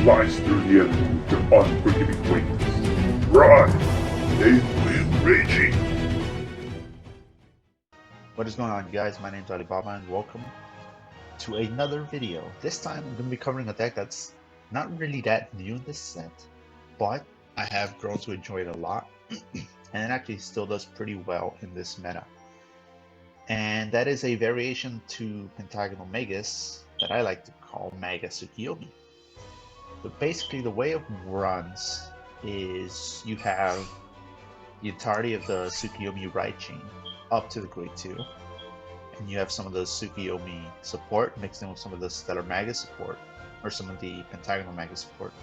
slice through the enemy with their unforgiving wings. Run! They will raging! What is going on, you guys? My name is Alibaba and welcome to another video. This time I'm going to be covering a deck that's not really that new in this set, but I have grown to enjoy it a lot and it actually still does pretty well in this meta. And that is a variation to Pentagonal Magus that I like to call Magus Tsukuyomi. But basically the way it runs is you have the entirety of the Tsukuyomi Ride Chain up to the grade 2. And you have some of the Tsukuyomi support mixed in with some of the Stellar Magus support, or some of the Pentagonal Magus support.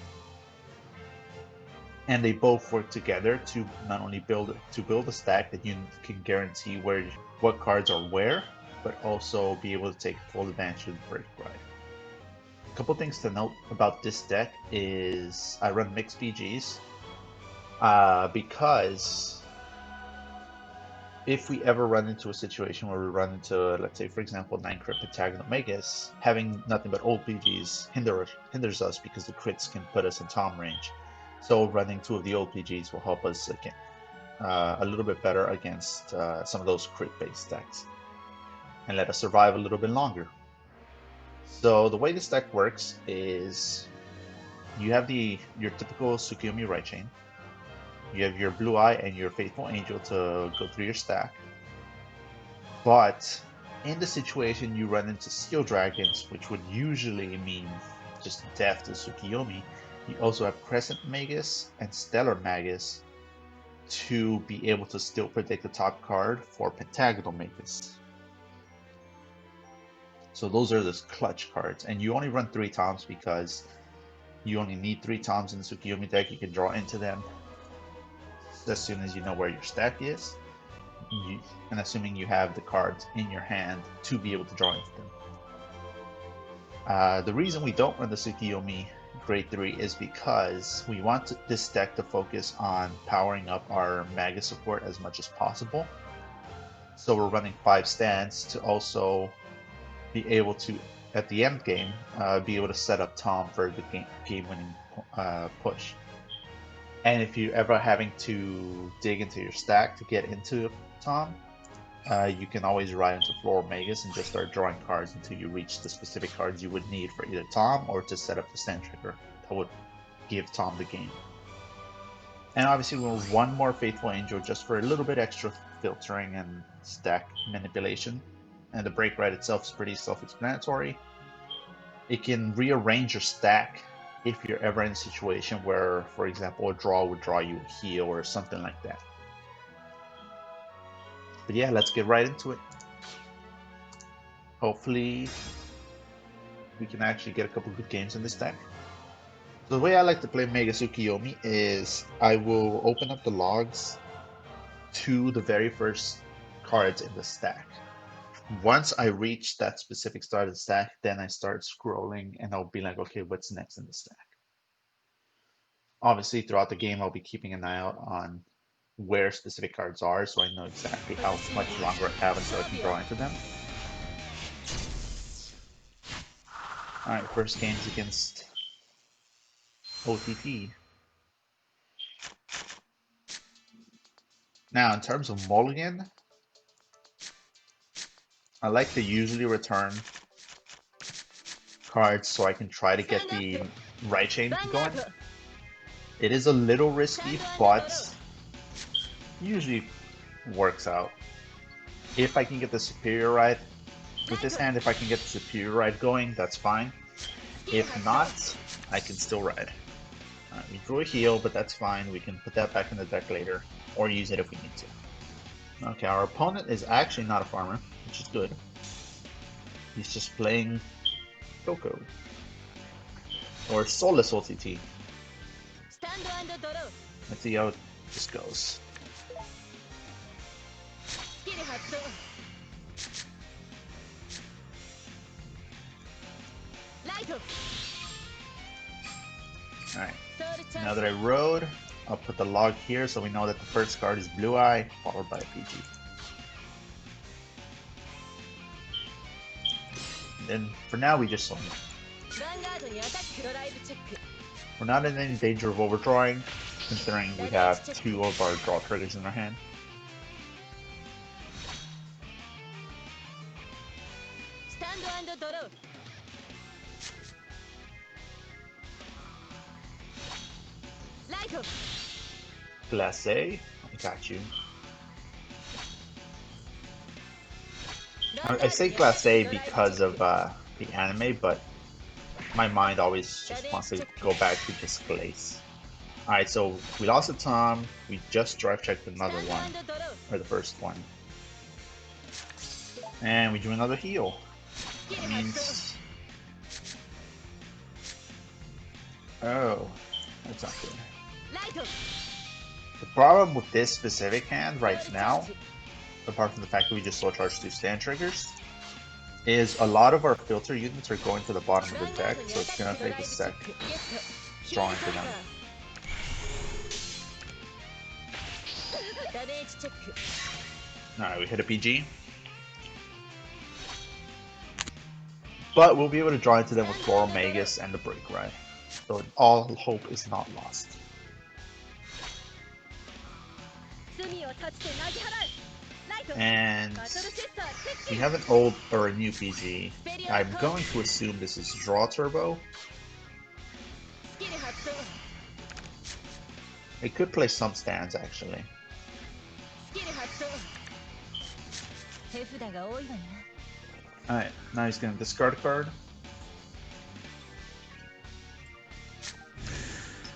And they both work together to not only build a stack that you can guarantee what cards are where, but also be able to take full advantage of the Break Ride. A couple things to note about this deck is I run mixed BGs because if we ever run into a situation where we run into, let's say, for example, 9 crit Pentagonal Magus, having nothing but old PGs hinders us because the crits can put us in Tom range. So running 2 of the old PGs will help us again, a little bit better against some of those crit-based decks and let us survive a little bit longer. So the way this deck works is you have your typical Tsukuyomi Ride Chain. You have your Blue Eye and your Faithful Angel to go through your stack. But in the situation you run into Steel Dragons, which would usually mean just death to Tsukuyomi, you also have Crescent Magus and Stellar Magus to be able to still predict the top card for Pentagonal Magus. So those are the clutch cards, and you only run 3 Toms because you only need 3 Toms in the Tsukuyomi deck. You can draw into them as soon as you know where your stack is, and assuming you have the cards in your hand to be able to draw into them. The reason we don't run the Tsukuyomi grade 3 is because we want this deck to focus on powering up our Magus support as much as possible. So we're running 5 stands to also be able to, at the end game, be able to set up Tom for the game-winning push. And if you're ever having to dig into your stack to get into Tom, you can always ride into Floor Magus and just start drawing cards until you reach the specific cards you would need for either Tom or to set up the stand trigger that would give Tom the game. And obviously we'll one more Faithful Angel just for a little bit extra filtering and stack manipulation. And the Break Ride itself is pretty self-explanatory. It can rearrange your stack if you're ever in a situation where, for example, a draw would draw you a heal or something like that. But yeah, let's get right into it. Hopefully we can actually get a couple good games in this deck. So the way I like to play Magus Tsukuyomi is I will open up the logs to the very first cards in the stack. Once I reach that specific start of the stack, then I start scrolling and I'll be like, okay, what's next in the stack? Obviously, throughout the game, I'll be keeping an eye out on where specific cards are, so I know exactly how much longer I have until I can draw into them. Alright, first game's against OTT. Now, in terms of mulligan, I like to usually return cards so I can try to get the Ride Chain going. It is a little risky, but usually works out. If I can get the Superior Ride, with this hand, if I can get the Superior Ride going, that's fine. If not, I can still ride. We drew a heal, but that's fine. We can put that back in the deck later, or use it if we need to. Okay, our opponent is actually not a farmer, which is good. He's just playing Coco. Or Soulless OTT. Let's see how this goes. Alright, now that I rode, I'll put the log here so we know that the first card is Blue Eye, followed by a PG. And then for now we just swing. We're not in any danger of overdrawing, considering we have 2 of our draw triggers in our hand. Glacé, I got you. I say glacé because of the anime, but my mind always just wants to go back to just glaze. Alright, so we lost a Tom, we just drive checked another one, or the first one. And we do another heal. That means... Oh, that's not good. The problem with this specific hand right now, apart from the fact that we just slow charge 2 stand triggers, is a lot of our filter units are going to the bottom of the deck, so it's gonna take a sec drawing for them. Alright, we hit a PG. But we'll be able to draw into them with Floral Magus and the Break Ride. So all hope is not lost. And we have an old or a new PG. I'm going to assume this is Draw Turbo. It could play some stands actually. Alright, now he's gonna discard a card.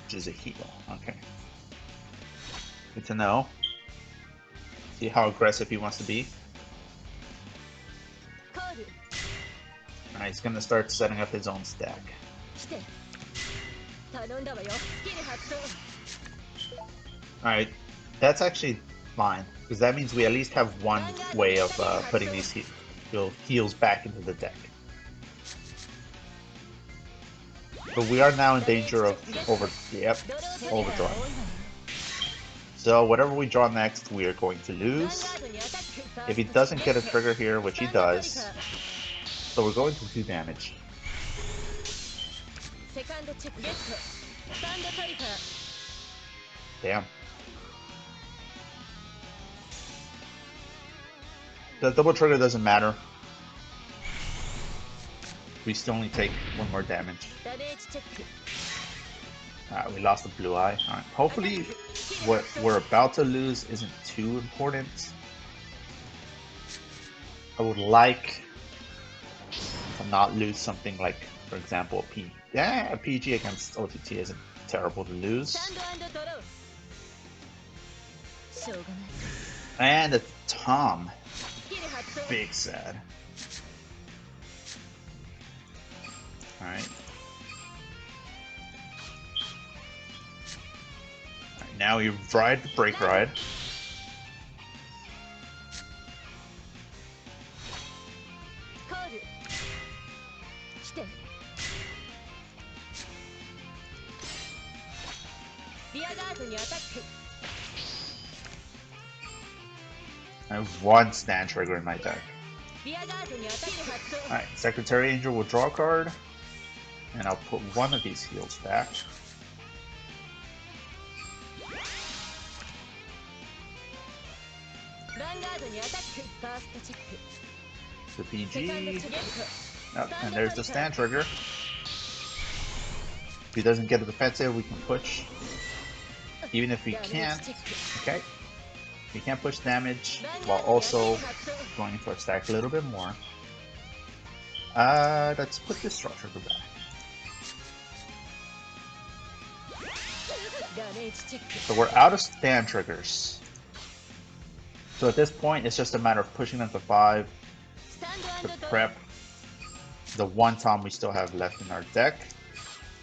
Which is a heal, okay. Good to know. See how aggressive he wants to be. Alright, he's gonna start setting up his own stack. Alright, that's actually fine, because that means we at least have one way of putting these heals back into the deck. But we are now in danger of overdrawing. So whatever we draw next, we are going to lose. If he doesn't get a trigger here, which he does, so we're going to do damage. Damn. The double trigger doesn't matter. We still only take 1 more damage. We lost the blue eye. Alright, hopefully what we're about to lose isn't too important. I would like to not lose something like, for example, a PG against OTT isn't terrible to lose. And a Tom. Big sad. Alright. Now we ride the Break Ride. I have 1 stand trigger in my deck. Alright, Secretary Angel will draw a card, and I'll put 1 of these heals back. The PG. Oh, and there's the stand trigger. If he doesn't get a defensive, we can push. Even if we can't, okay. We can't push damage while also going into our stack a little bit more. Let's put this draw trigger back. So we're out of stand triggers. So at this point, it's just a matter of pushing them to 5 to prep the 1 Tom we still have left in our deck.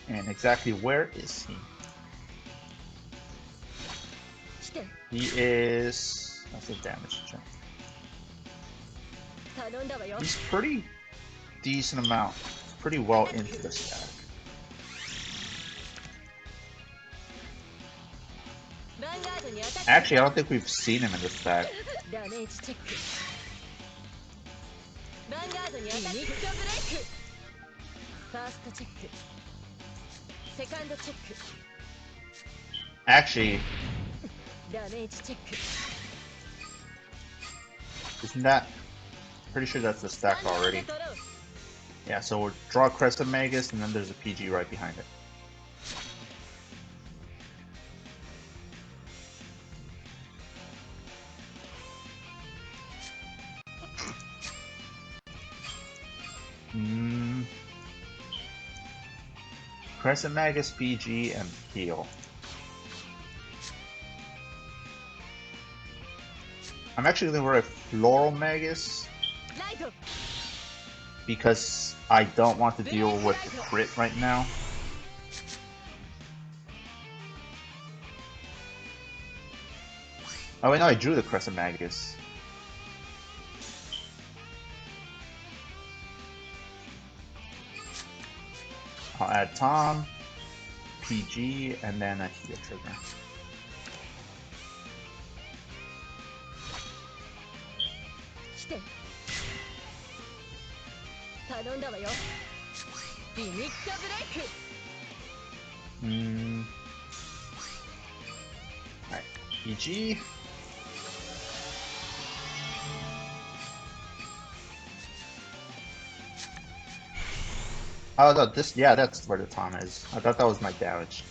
And exactly where is he? He is... that's a damage check. He's pretty decent amount. Pretty well into the stack. Actually, I don't think we've seen him in the stack. Actually, ダメージチェック isn't that? Pretty sure that's the stack already. Yeah, so we'll draw a Crescent Magus, and then there's a PG right behind it. Crescent Magus, PG, and heal. I'm actually going to write Floral Magus because I don't want to deal with the crit right now. Oh wait, no, I drew the Crescent Magus. I'll add Tom, PG, and then a heal trigger. Alright, PG. Oh no, this, yeah, that's where the Tom is. I thought that was my damage.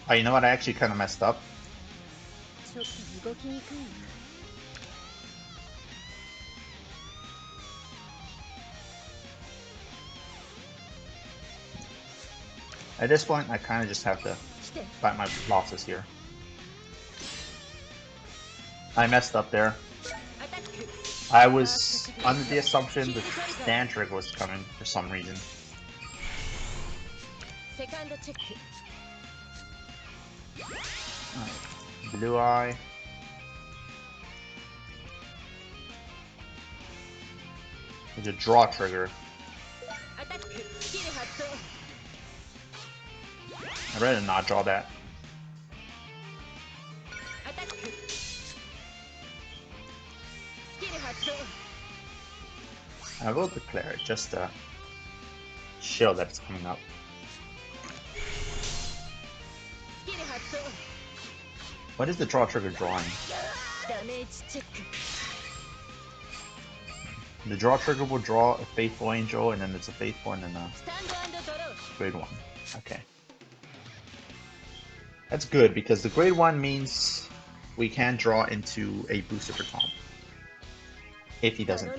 Oh, you know what? I actually kind of messed up. At this point, I kind of just have to fight my losses here. I messed up there. I was under the assumption the stand trigger was coming for some reason. Alright, Blue Eye. There's a draw trigger. I'd rather not draw that. I will declare it just to show that it's coming up. What is the draw trigger drawing? The draw trigger will draw a Faithful Angel, and then it's a Faithful, and then a Grade 1. Okay. That's good, because the Grade 1 means we can draw into a booster for Tom. If he doesn't.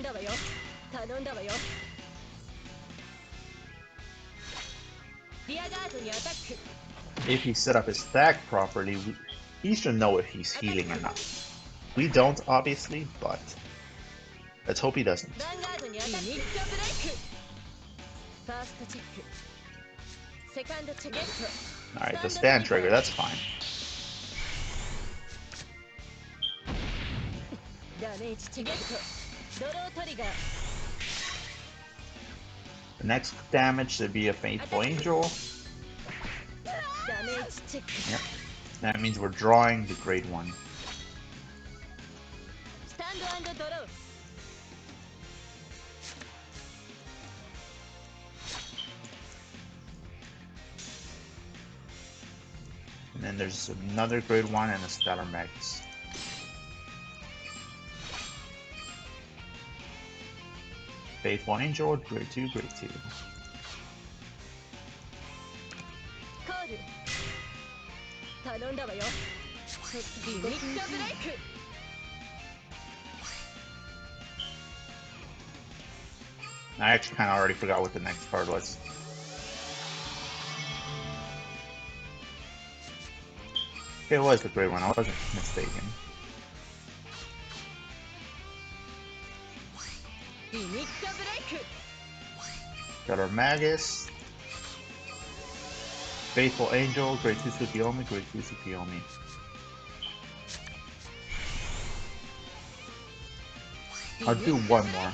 If he set up his stack properly, he should know if he's healing or not. We don't, obviously, but let's hope he doesn't. Alright, the stand trigger, that's fine. The next damage should be a Faithful Angel. Yep. That means we're drawing the Grade 1. And then there's another Grade 1 and a Stellar Magus. Faithful Angel, Grade 2, Grade 2. I actually kind of already forgot what the next card was. It was the Grade 1, I wasn't mistaken. Got our Magus. Faithful Angel, Grade 2 Tsukuyomi, Grade 2 Tsukuyomi. I'll do one more.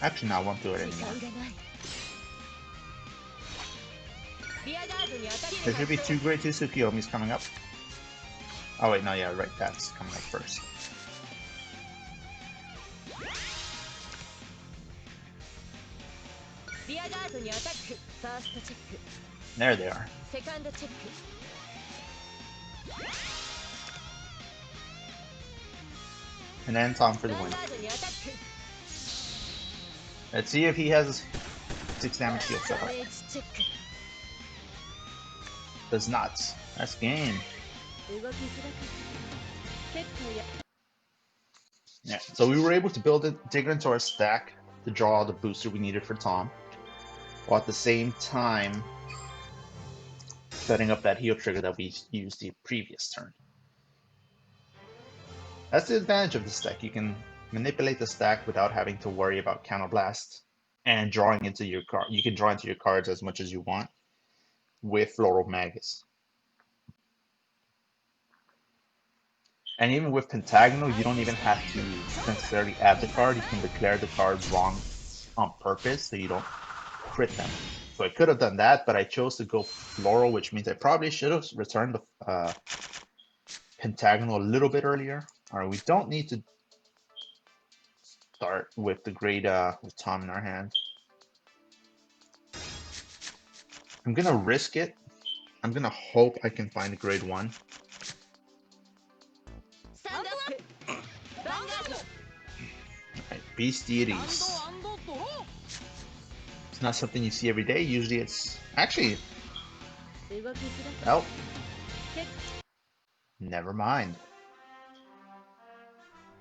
Actually, no, I won't do it anymore. There should be 2 Grade 2 Tsukuyomis coming up. Oh wait, no, yeah, right, that's coming up first. There they are. And then Tom for the win. Let's see if he has 6 damage heal set up. Does not. That's game. Yeah, so we were able to build it, dig it into our stack to draw the booster we needed for Tom, while at the same time setting up that heal trigger that we used the previous turn. That's the advantage of this deck. You can manipulate the stack without having to worry about counterblast and drawing into your card. You can draw into your cards as much as you want with Floral Magus. And even with Pentagonal, you don't even have to necessarily add the card. You can declare the card wrong on purpose so you don't crit them. So I could have done that, but I chose to go Floral, which means I probably should have returned the Pentagonal a little bit earlier. Alright, we don't need to start with the grade with Tom in our hand. I'm gonna risk it. I'm gonna hope I can find a grade 1. Alright, Beast Deities. It's not something you see every day. Usually it's actually. Oh. Never mind.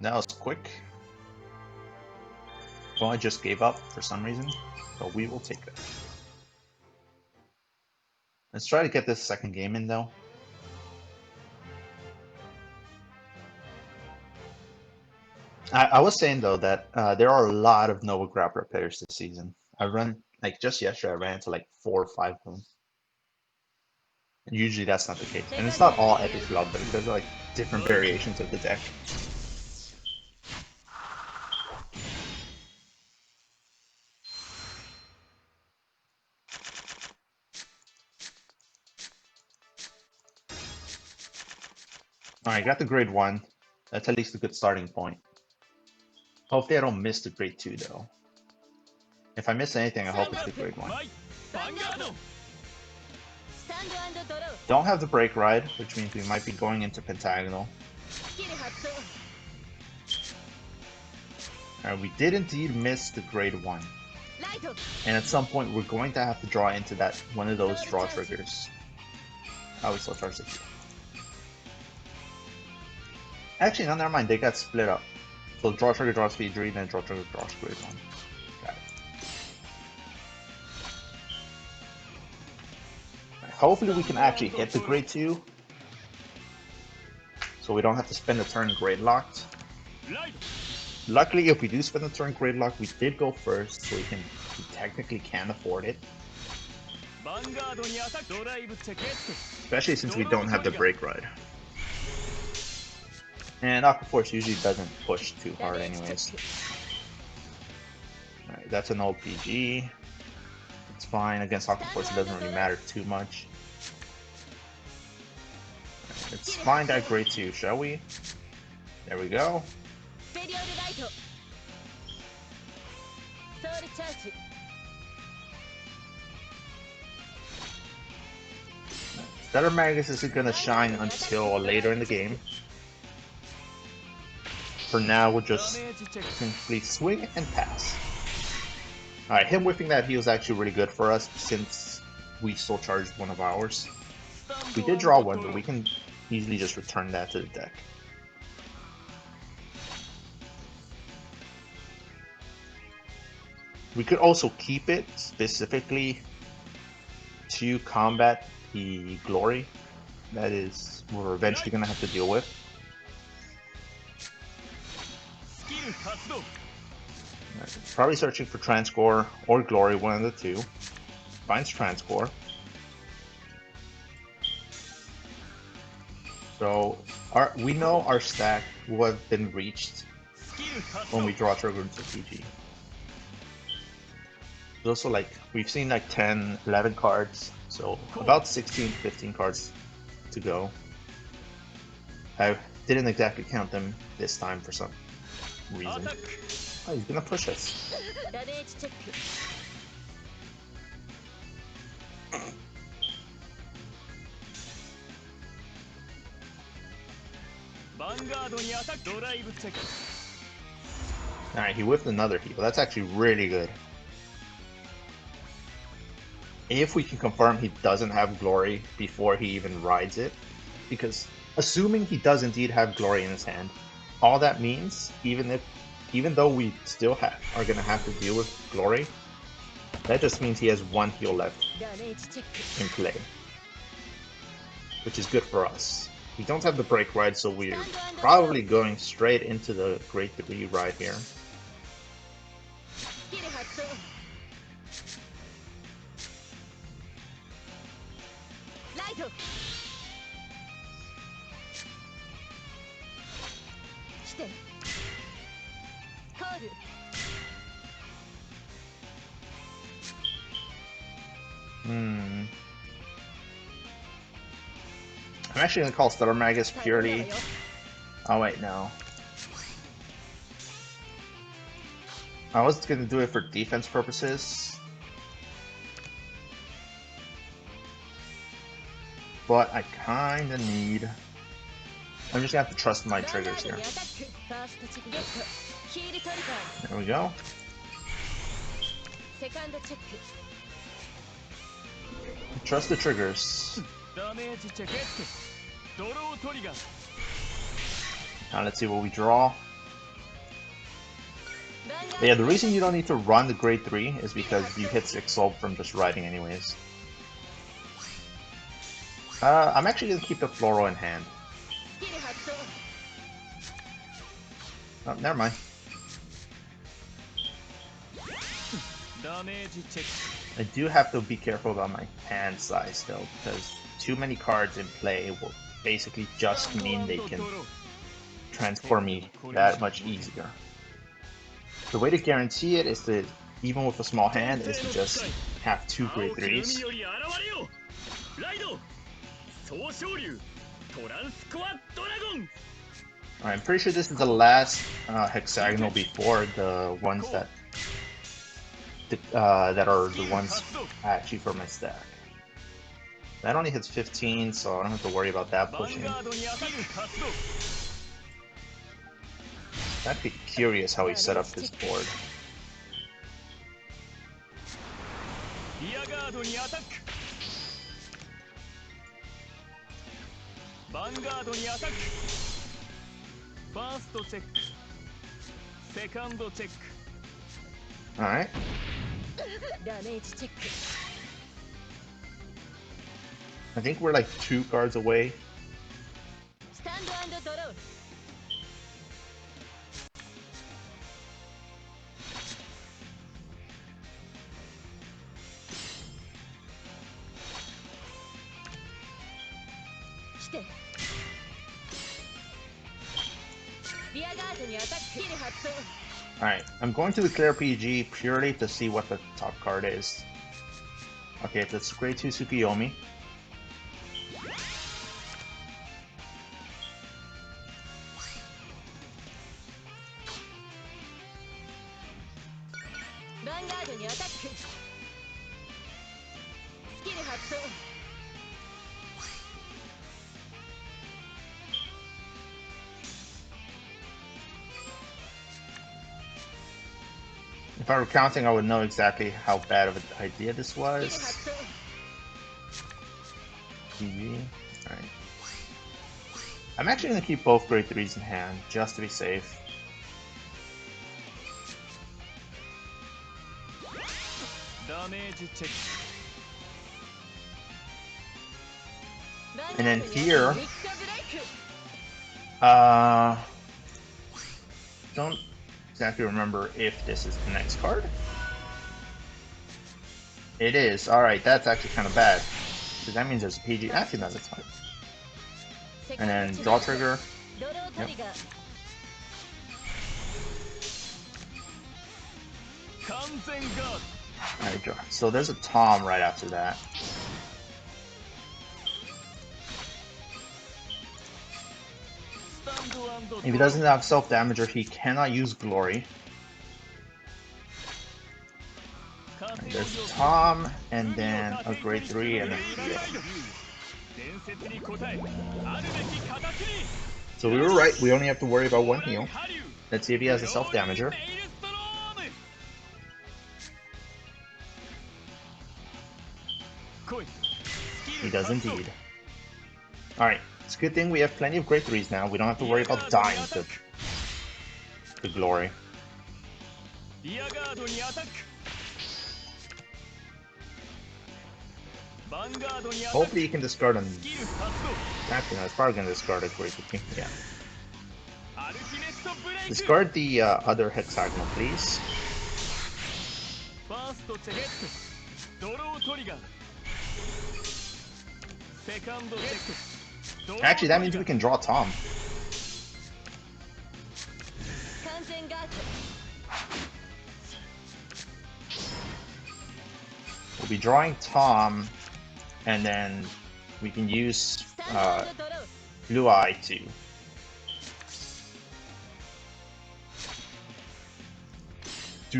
That was quick. Well, I just gave up for some reason, but we will take that. Let's try to get this second game in though. I was saying though that there are a lot of Nova Grappler players this season. I run, like just yesterday, I ran into like 4 or 5 of them. Usually that's not the case. And it's not all epic love, but there's like different variations of the deck. Alright, got the grade 1. That's at least a good starting point. Hopefully I don't miss the grade 2 though. If I miss anything, I hope it's the grade 1. Don't have the Break Ride, which means we might be going into Pentagonal. Alright, we did indeed miss the grade 1. And at some point we're going to have to draw into that one of those draw triggers. Oh, we still charge it. Actually, no, never mind. They got split up. So draw trigger draws speed 3, then draw trigger draws grade 1. Got it. Right, hopefully we can actually hit the grade 2. So we don't have to spend a turn grade locked. Luckily, if we do spend a turn grade locked, we did go first, so we technically can afford it. Especially since we don't have the Break Ride. And Aquaforce usually doesn't push too hard anyways. Alright, that's an old PG. It's fine. Against Aquaforce it doesn't really matter too much. Right, let's find that grade 2, shall we? There we go. Stellar Magus isn't gonna shine until later in the game. For now, we'll just simply swing and pass. Alright, him whipping that heal is actually really good for us since we still charged one of ours. We did draw one, but we can easily just return that to the deck. We could also keep it specifically to combat the glory that is we're eventually going to have to deal with. Right, probably searching for Transcore or Glory, one of the two. Finds Transcore. So we know our stack will have been reached when we draw trigger into PG. There's also like, we've seen like 10, 11 cards, so about 16, 15 cards to go. I didn't exactly count them this time for some reason. Oh, he's gonna push us. ダメージチェック Vanguard にアタックドライブチェック Alright, he whipped another heal. That's actually really good. If we can confirm he doesn't have glory before he even rides it, because assuming he does indeed have glory in his hand, all that means, even though we still are gonna have to deal with glory, that just means he has one heal left ダメージチェック in play, which is good for us. We don't have the break ride, so we're probably going straight into the Grade 3 ride here. スキル発動ライト来てコール I'm actually gonna call Stutter Magus purely. よ Oh wait, no. I was gonna do it for defense purposes, but I kinda need. I'm just gonna have to trust my triggers here. ヴァンガードにアタックファーストチェックゲットヒールトリガー There we go. セカンドチェック Trust the triggers. ダメージチェックドロートリガー Now let's see what we draw. ヴァンガー But yeah, the reason you don't need to run the Grade 3 is because you hit 6 soul from just riding anyways. I'm actually gonna keep the Floral in hand. スキル発動 Oh, never mind. ダメージチェック I do have to be careful about my hand size though, because too many cards in play will basically just mean they can transform me that much easier. The way to guarantee it is to, even with a small hand, is to just have 2 Grade 3s. より現れよライド総昇竜トランスコアドラゴン I'm pretty sure this is the last hexagonal before the ones that are the ones actually for my stack. That only hits 15, so I don't have to worry about that ヴァ pushing. ンガードにアタック発動 I'd be curious how he set up his board. リアガードにアタックヴァンガードにアタックファーストチェックセカンドチェック Alright. ダメージチェック I think we're like 2 cards away. スタンドドロー 来てリアガードにアタックスキル発動 Alright, I'm going to declare PG purely to see what the top card is. Okay, if it's Grade 2 Tsukuyomi.ヴァンガードにアタックスキル発動 If I were counting, I would know exactly how bad of an idea this スキル was. 発動 PG. Alright. I'm actually going to keep both Grade 3s in hand, just to be safe. ダメージチェック And then here, ミックブレイク don't exactly remember if this is the next card. It is. Alright, that's actually kind of bad. Because that means there's a PG. Actually, no, that's fine. And then draw trigger. ドロートリガー 完全ガード Alright, draw. So there's a Tom right after that. If he doesn't have self-damager, he cannot use glory. And there's Tom, and then a grade 3 and a heal. So we were right, we only have to worry about one heal. Let's see if he has a self-damager. He does indeed. Alright, it's a good thing we have plenty of grade 3s now. We don't have to worry about dying to glory. Hopefully you can discard him. Actually, no, it's probably going to discard a grade 3. Yeah. Discard the other hexagonal, please. Actually, that means we can draw Tom. We'll be drawing Tom, and then we can use Blue Eye to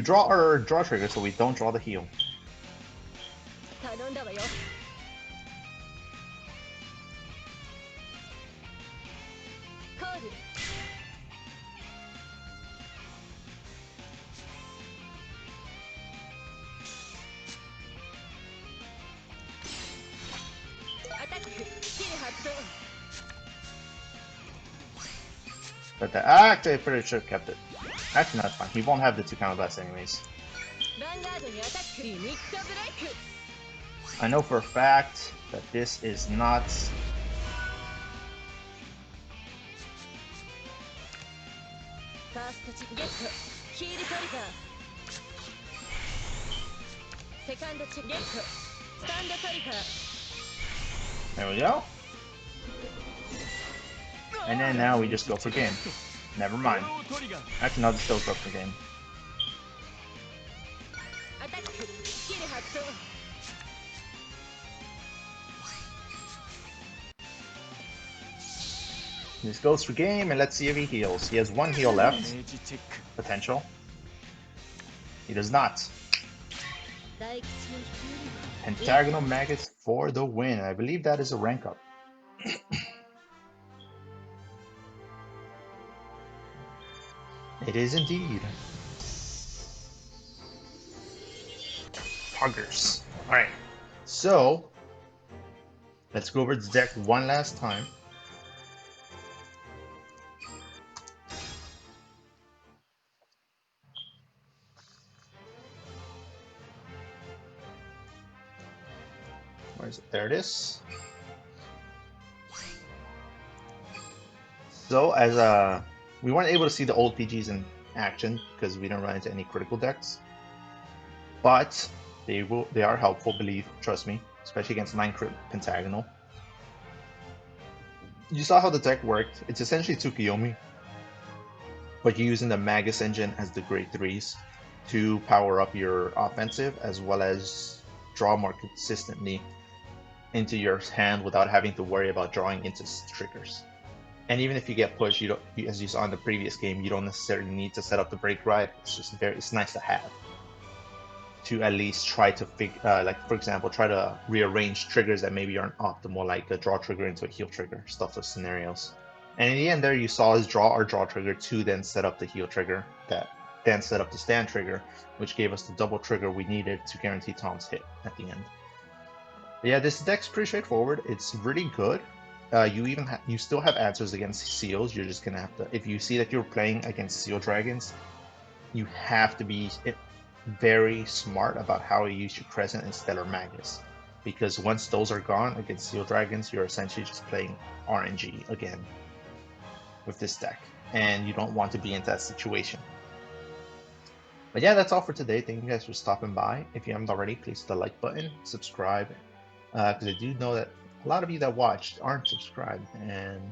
draw our draw trigger so we don't draw the heal. But actually, I pretty sure kept it. Actually, no, it's fine. He won't have the 2 counter blasts anyways. I know for a fact that this is not. There we go. And then now we just go for game. Never mind. Actually, no, still go for game. This goes for game, and let's see if he heals. He has 1 heal left. Potential. He does not. Pentagonal Magus for the win. I believe that is a rank up. It is indeed. Huggers. Alright, so let's go over the deck one last time. Where is it? There it is. So as we weren't able to see the old PGs in action because we didn't run into any critical decks, but they are helpful, trust me, especially against 9 crit pentagonal. You saw how the deck worked. It's essentially Tsukuyomi, but you're using the Magus engine as the grade 3s to power up your offensive as well as draw more consistently into your hand without having to worry about drawing into triggers. And even if you get pushed, you don't, as you saw in the previous game, you don't necessarily need to set up the break ride. It's just it's nice to have, to at least try to like, for example, try to rearrange triggers that maybe aren't optimal, like a draw trigger into a heal trigger, stuff with scenarios. And in the end there, you saw us draw our draw trigger to then set up the heal trigger, that then set up the stand trigger, which gave us the double trigger we needed to guarantee Tom's hit at the end. But yeah, this deck's pretty straightforward. It's really good. You still have answers against seals. You're just gonna have to, if you see that you're playing against seal dragons, you have to be very smart about how you use your Crescent and Stellar Magus, because once those are gone against seal dragons, you're essentially just playing RNG again with this deck, and you don't want to be in that situation. But yeah, that's all for today. Thank you guys for stopping by. If you haven't already, please hit the like button, subscribe, because I do know that a lot of you that watched aren't subscribed, and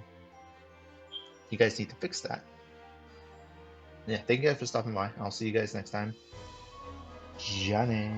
you guys need to fix that. Yeah, thank you guys for stopping by. I'll see you guys next time. Johnny.